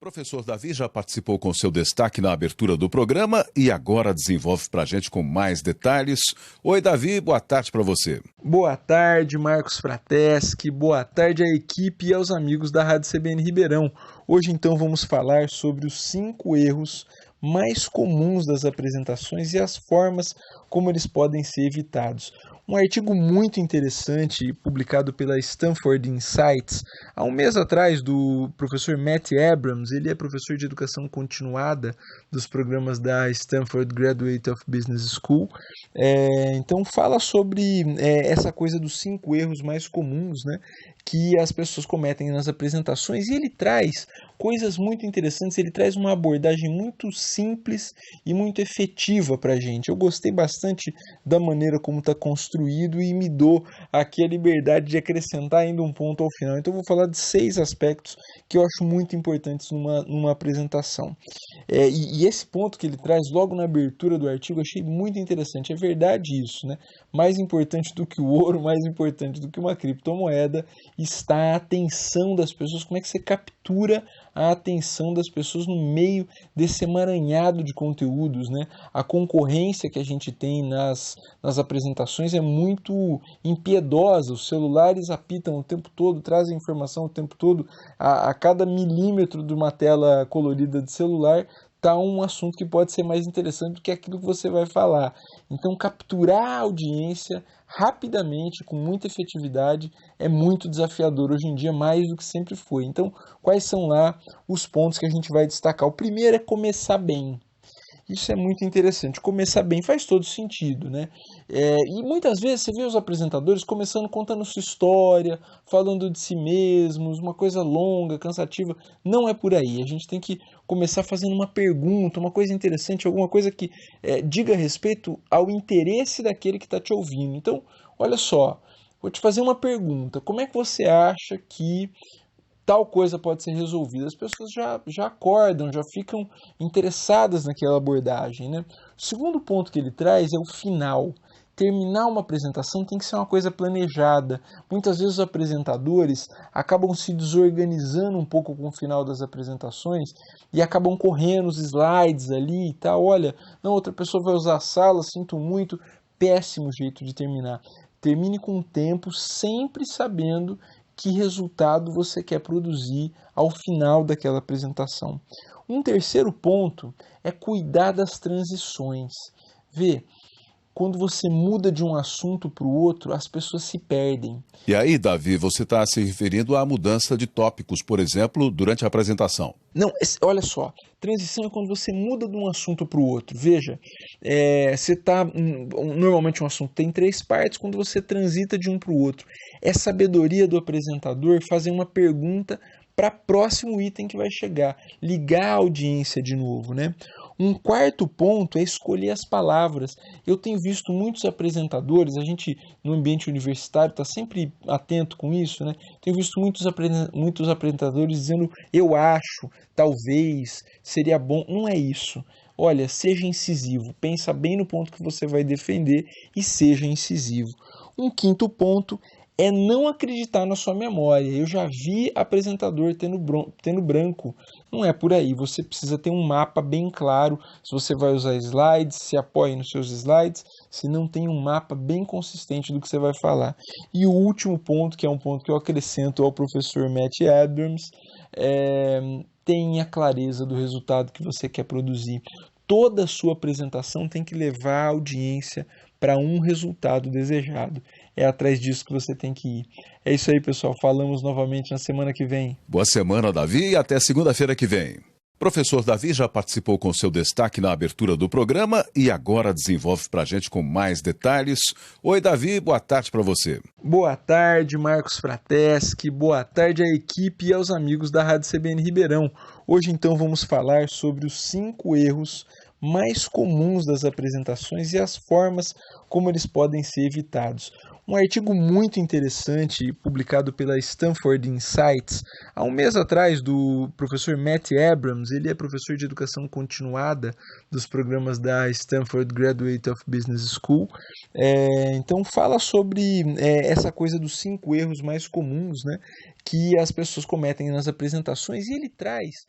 Professor Davi já participou com seu destaque na abertura do programa e agora desenvolve para a gente com mais detalhes. Oi, Davi, boa tarde para você. Boa tarde, Marcos Frateschi, boa tarde à equipe e aos amigos da Rádio CBN Ribeirão. Hoje, então, vamos falar sobre os 5 erros mais comuns das apresentações e as formas como eles podem ser evitados. Um artigo muito interessante publicado pela Stanford Insights há um mês atrás do professor Matt Abrams. Ele é professor de educação continuada dos programas da Stanford Graduate of Business School. Então fala sobre essa coisa dos 5 erros mais comuns, né, que as pessoas cometem nas apresentações, e ele traz coisas muito interessantes. Ele traz uma abordagem muito simples e muito efetiva para a gente. Eu gostei bastante da maneira como está construído e me dou aqui a liberdade de acrescentar ainda um ponto ao final. Então eu vou falar de 6 aspectos que eu acho muito importantes numa apresentação. E esse ponto que ele traz logo na abertura do artigo, eu achei muito interessante. É verdade isso, né? Mais importante do que o ouro, mais importante do que uma criptomoeda, está a atenção das pessoas. Como é que você captura a atenção das pessoas no meio desse emaranhado de conteúdos, né? A concorrência que a gente tem nas apresentações é muito impiedosa. Os celulares apitam o tempo todo, trazem informação o tempo todo. A cada milímetro de uma tela colorida de celular está um assunto que pode ser mais interessante do que aquilo que você vai falar. Então, capturar a audiência rapidamente, com muita efetividade, é muito desafiador hoje em dia, mais do que sempre foi. Então, quais são lá os pontos que a gente vai destacar? O primeiro é começar bem. Isso é muito interessante. Começar bem faz todo sentido, né? E muitas vezes você vê os apresentadores começando contando sua história, falando de si mesmos, uma coisa longa, cansativa. Não é por aí. A gente tem que começar fazendo uma pergunta, uma coisa interessante, alguma coisa que diga respeito ao interesse daquele que está te ouvindo. Então, olha só, vou te fazer uma pergunta. Como é que você acha que tal coisa pode ser resolvida? As pessoas já acordam, já ficam interessadas naquela abordagem, né? O segundo ponto que ele traz é o final. Terminar uma apresentação tem que ser uma coisa planejada. Muitas vezes os apresentadores acabam se desorganizando um pouco com o final das apresentações e acabam correndo os slides ali e tal. Olha, não, outra pessoa vai usar a sala, sinto muito. Péssimo jeito de terminar. Termine com tempo, sempre sabendo que resultado você quer produzir ao final daquela apresentação. Um terceiro ponto é cuidar das transições. Vê, quando você muda de um assunto para o outro, as pessoas se perdem. E aí, Davi, você está se referindo à mudança de tópicos, por exemplo, durante a apresentação. Não, olha só, transição é quando você muda de um assunto para o outro. Veja, você está, normalmente um assunto tem 3 partes, quando você transita de um para o outro. É sabedoria do apresentador fazer uma pergunta para próximo item que vai chegar, ligar a audiência de novo, né? Um quarto ponto é escolher as palavras. Eu tenho visto muitos apresentadores, a gente no ambiente universitário está sempre atento com isso, né? Tenho visto muitos apresentadores dizendo eu acho, talvez, seria bom. Não é isso. Olha, seja incisivo, pensa bem no ponto que você vai defender e seja incisivo. Um quinto ponto é não acreditar na sua memória. Eu já vi apresentador tendo branco. Não é por aí. Você precisa ter um mapa bem claro. Se você vai usar slides, se apoie nos seus slides. Se não tem um mapa bem consistente do que você vai falar. E o último ponto, que é um ponto que eu acrescento ao professor Matt Abrams, tenha clareza do resultado que você quer produzir. Toda a sua apresentação tem que levar a audiência para um resultado desejado. É atrás disso que você tem que ir. É isso aí, pessoal. Falamos novamente na semana que vem. Boa semana, Davi, e até segunda-feira que vem. Professor Davi já participou com seu destaque na abertura do programa e agora desenvolve para a gente com mais detalhes. Oi, Davi, boa tarde para você. Boa tarde, Marcos Frateschi, boa tarde à equipe e aos amigos da Rádio CBN Ribeirão. Hoje, então, vamos falar sobre os 5 erros mais comuns das apresentações e as formas como eles podem ser evitados. Um artigo muito interessante publicado pela Stanford Insights há um mês atrás do professor Matt Abrams. Ele é professor de educação continuada dos programas da Stanford Graduate of Business School. Então fala sobre essa coisa dos 5 erros mais comuns, né, que as pessoas cometem nas apresentações, e ele traz